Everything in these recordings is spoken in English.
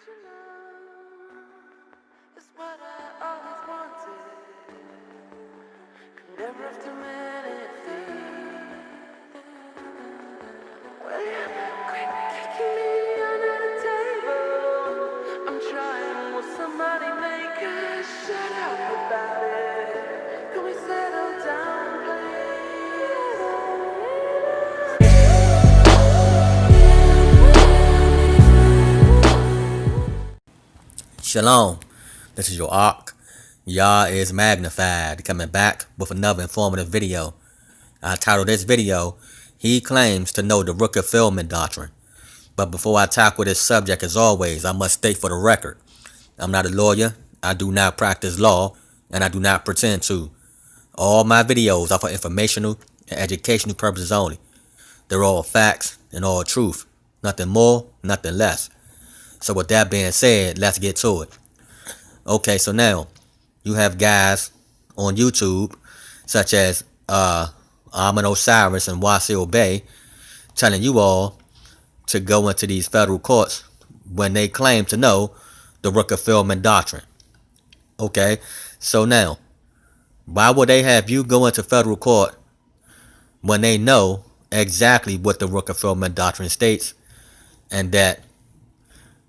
you know it's what I always wanted. Could never have too many things. Well, you quit kicking me under the table. I'm trying, will somebody make us shut up about it? Can we settle down, please? Shalom, this is your Ark. Yah is magnified, coming back with another informative video. I titled this video, He Claims to Know the Rooker-Feldman Doctrine. But before I tackle this subject, as always, I must state for the record, I'm not a lawyer, I do not practice law, and I do not pretend to. All my videos are for informational and educational purposes only. They're all facts and all truth. Nothing more, nothing less. So with that being said, let's get to it. Okay, so now you have guys on YouTube such as Osiris and Wasil telling you all to go into these federal courts when they claim to know the Rooker-Feldman Doctrine. Okay, so now why would they have you go into federal court when they know exactly what the Rooker-Feldman Doctrine states and that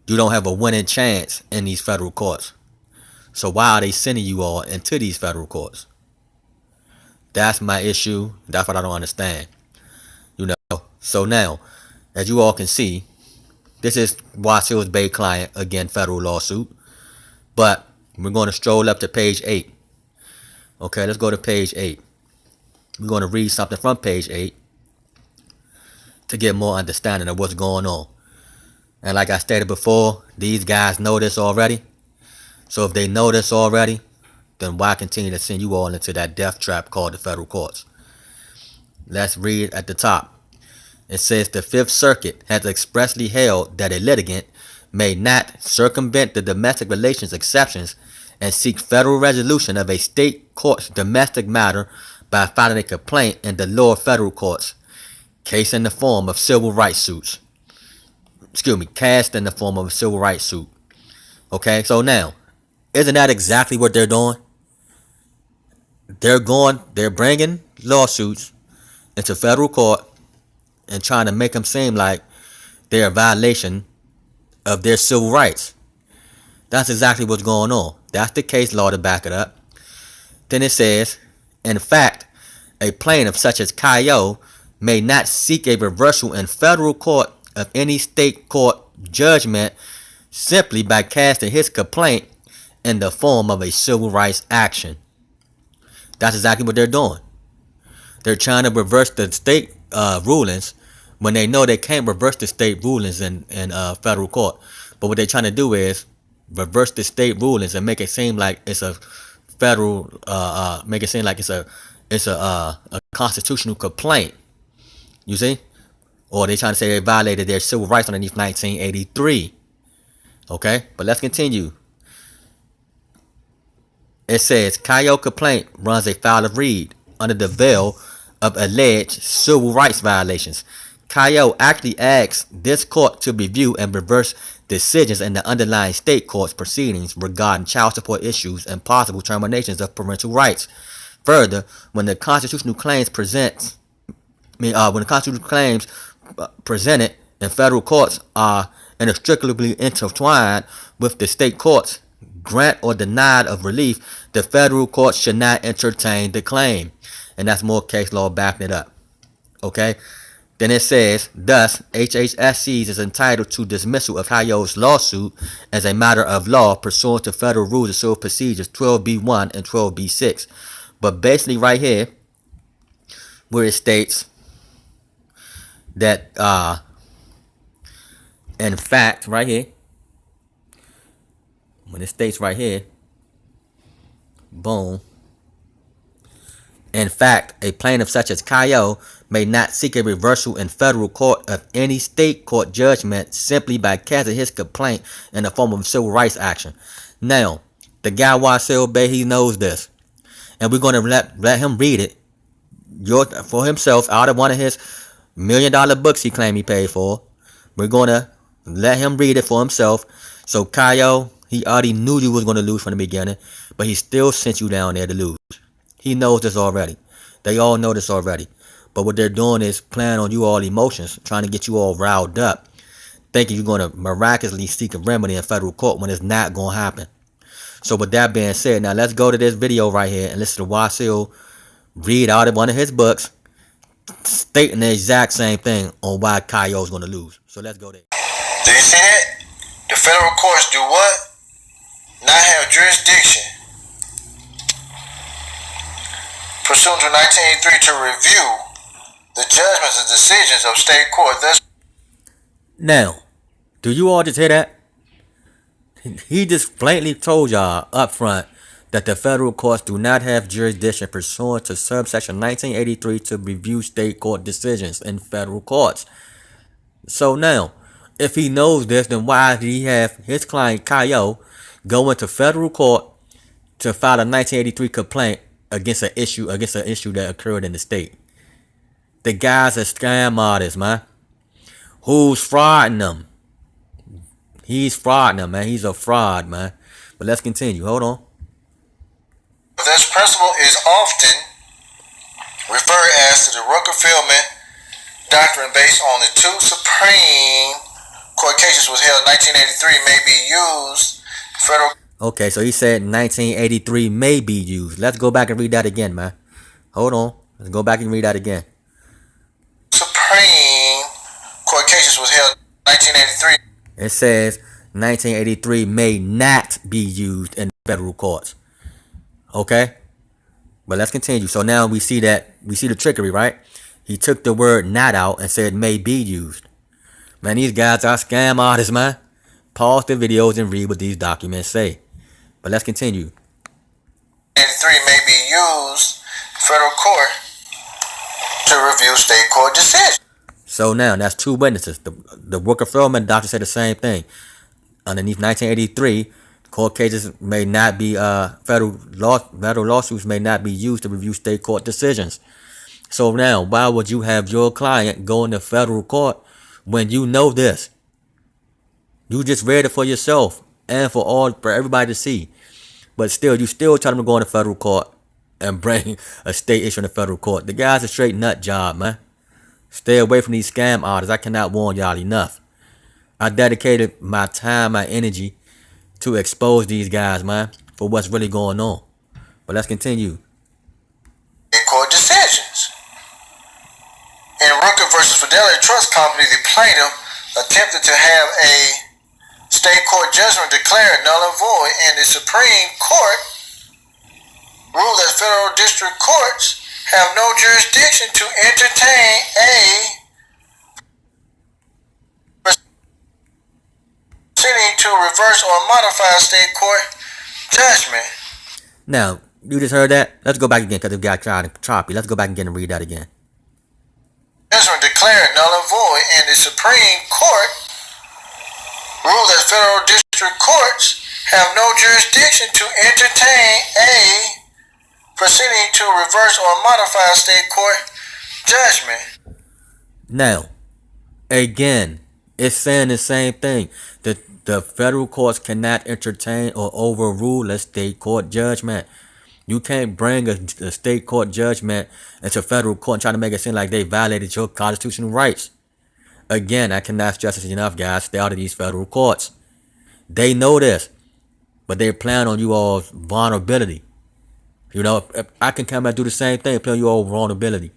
you don't have a winning chance in these federal courts? So why are they sending you all into these federal courts? That's my issue. That's what I don't understand. So now, as you all can see, this is Wasil's Bay client, again, federal lawsuit. But we're going to stroll up to page 8. Okay, let's go to page 8. We're going to read something from page 8 to get more understanding of what's going on. And like I stated before, these guys know this already. So if they know this already, then why continue to send you all into that death trap called the federal courts? Let's read at the top. It says the Fifth Circuit has expressly held that a litigant may not circumvent the domestic relations exceptions and seek federal resolution of a state court's domestic matter by filing a complaint in the lower federal courts, case in the form of civil rights suits. Cast in the form of a civil rights suit. Okay, so now, isn't that exactly what they're doing? They're bringing lawsuits into federal court and trying to make them seem like they're a violation of their civil rights. That's exactly what's going on. That's the case law to back it up. Then it says, in fact, a plaintiff such as Cayo may not seek a reversal in federal court of any state court judgment simply by casting his complaint in the form of a civil rights action. That's exactly what they're doing. They're trying to reverse the state rulings when they know they can't reverse the state rulings in federal court. But what they're trying to do is reverse the state rulings and make it seem like it's a federal, make it seem like it's a constitutional complaint. You see? Or they're trying to say they violated their civil rights underneath 1983. Okay? But let's continue. It says, Cayo complaint runs afoul of Reed under the veil of alleged civil rights violations. Cayo actually asks this court to review and reverse decisions in the underlying state court's proceedings regarding child support issues and possible terminations of parental rights. Further, when the constitutional claims presented in federal courts are inextricably intertwined with the state courts, grant or denied of relief, the federal court should not entertain the claim. And that's more case law backing it up. Okay? Then it says, thus, HHSCs is entitled to dismissal of Cayo's lawsuit as a matter of law pursuant to Federal Rules of Civil Procedures 12B1 and 12B6. But basically right here, where it states that, in fact, right here, when it states right here, boom, in fact, a plaintiff such as Cayo may not seek a reversal in federal court of any state court judgment simply by casting his complaint in the form of a civil rights action. Now, the guy Wasil Bay, he knows this. And we're going to let him read it for himself out of one of his $1 million books he claimed he paid for. We're going to Let him read it for himself. So Kaio, he already knew you was going to lose from the beginning, but he still sent you down there to lose. He knows this already. They all know this already. But what they're doing is playing on you all emotions, trying to get you all riled up, thinking you're going to miraculously seek a remedy in federal court when it's not going to happen. So with that being said, now let's go to this video right here and listen to Wasil read out of one of his books, stating the exact same thing on why Kaio's going to lose. So let's go there. Do you see that? The federal courts do what? Not have jurisdiction pursuant to 1983 to review the judgments and decisions of state court. Thus, now, do you all just hear that? He just blatantly told y'all up front that the federal courts do not have jurisdiction pursuant to subsection 1983 to review state court decisions in federal courts. So now, if he knows this, then why did he have his client Kaio go into federal court to file a 1983 complaint against an issue that occurred in the state? The guy's a scam artist, man. Who's frauding them? He's frauding them, man. He's a fraud, man. But let's continue. Hold on. this principle is often referred as to the Rooker-Feldman Doctrine, based on the two Supreme Court cases was held in 1983, may be used federal. Okay, so he said 1983 may be used. Let's go back and read that again, man. Hold on. Let's go back and read that again. Supreme Court cases was held in 1983. It says 1983 may not be used in federal courts. Okay? But let's continue. So now we see the trickery, right? He took the word not out and said may be used. Man, these guys are scam artists, man. Pause the videos and read what these documents say. But let's continue. 1983 may be used federal court to review state court decisions. So now that's two witnesses. The Rooker-Feldman Doctrine said the same thing. Underneath 1983, court cases may not be federal lawsuits may not be used to review state court decisions. So now, why would you have your client go into federal court when you know this? You just read it for yourself and for everybody to see. But still, you still tell them to go into federal court and bring a state issue in the federal court. The guy's a straight nut job, man. Stay away from these scam artists. I cannot warn y'all enough. I dedicated my time, my energy to expose these guys, man, for what's really going on. But let's continue. Court decisions. In Rooker versus Fidelity Trust Company, the plaintiff attempted to have a state court judgment declared null and void, and the Supreme Court ruled that federal district courts have no jurisdiction to entertain a proceeding to reverse or modify a state court judgment. Now, you just heard that? Let's go back again because it got kind of choppy. Let's go back again and read that again. Judgment declared null and void, and the Supreme Court ruled that federal district courts have no jurisdiction to entertain a proceeding to reverse or modify a state court judgment. Now, again, it's saying the same thing. The federal courts cannot entertain or overrule a state court judgment. You can't bring a state court judgment into federal court and try to make it seem like they violated your constitutional rights. Again, I cannot stress this enough, guys. Stay out of these federal courts. They know this, but they're playing on you all's vulnerability. You know, if I can come and do the same thing, play on your own vulnerability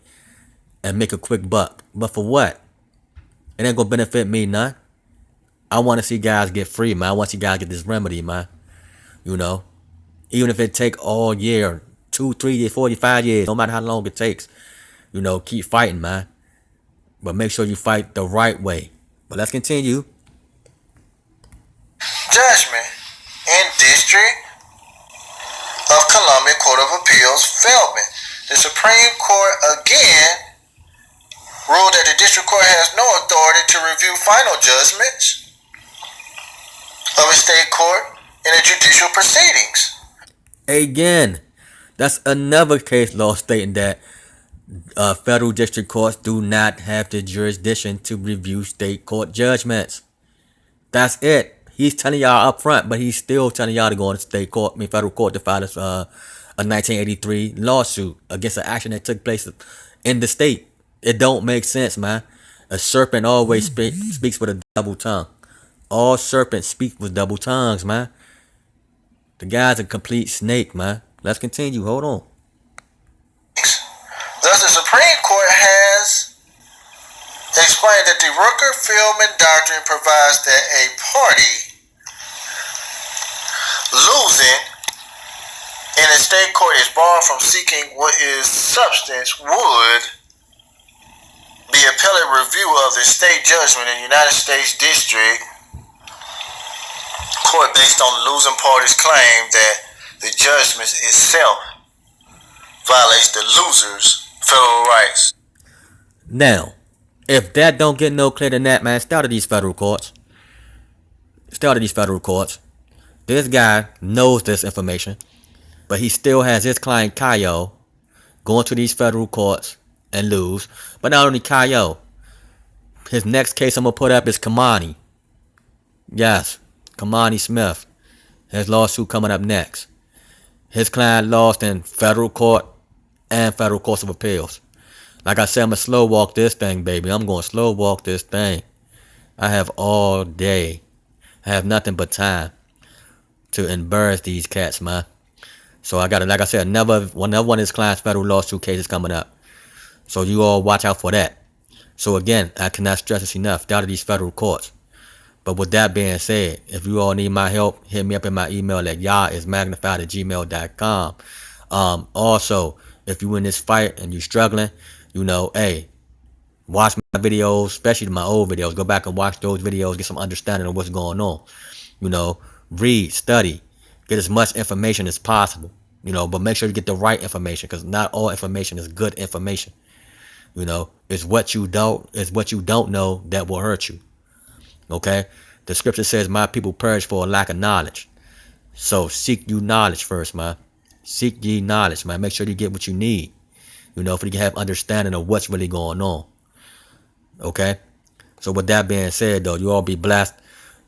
and make a quick buck. But for what? It ain't gonna benefit me none. I want to see guys get free, man. I want to see guys get this remedy, man. You know, even if it take all year, 2, 3 years, 45 years, no matter how long it takes, you know, keep fighting, man. But make sure you fight the right way. But let's continue. Judgment in District of Columbia Court of Appeals, Feldman. The Supreme Court again ruled that the district court has no authority to review final judgments of a state court in the judicial proceedings. Again, that's another case law stating that federal district courts do not have the jurisdiction to review state court judgments. That's it. He's telling y'all up front, but he's still telling y'all to go into federal court to file a 1983 lawsuit against an action that took place in the state. It don't make sense, man. A serpent always speaks with a double tongue. All serpents speak with double tongues, man. The guy's a complete snake, man. Let's continue. Hold on. Thus, the Supreme Court has explained that the Rooker-Feldman Doctrine provides that a party losing in a state court is barred from seeking what is substance would be appellate review of the state judgment in the United States District Court based on the losing party's claim that the judgment itself violates the loser's federal rights. Now, if that don't get no clearer than that, man, start of these federal courts. This guy knows this information, but he still has his client Kayo going to these federal courts and lose. But not only Kayo, his next case I'm gonna put up is Kamani. Yes, Kamani Smith. His lawsuit coming up next. His client lost in federal court and federal courts of appeals. Like I said, I'm gonna slow walk this thing, baby. I'm gonna slow walk this thing. I have all day. I have nothing but time to embarrass these cats, man. So I got, like I said, another one of his clients' federal lawsuit cases coming up. So you all watch out for that. So again, I cannot stress this enough. Out of these federal courts. But with that being said, if you all need my help, hit me up in my email at yaismagnified@gmail.com. Also, if you in this fight and you struggling, you know, hey, watch my videos, especially my old videos. Go back and watch those videos, get some understanding of what's going on. You know, read, study, get as much information as possible. You know, but make sure you get the right information, because not all information is good information. You know, it's what you don't know that will hurt you. Okay? The scripture says, my people perish for a lack of knowledge. So seek you knowledge first, man. Seek ye knowledge, man. Make sure you get what you need. You know, for you can have understanding of what's really going on. Okay? So with that being said, though, you all be blessed.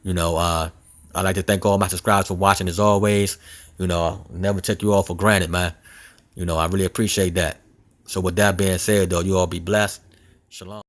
You know, I'd like to thank all my subscribers for watching as always. You know, I'll never take you all for granted, man. You know, I really appreciate that. So with that being said, though, you all be blessed. Shalom.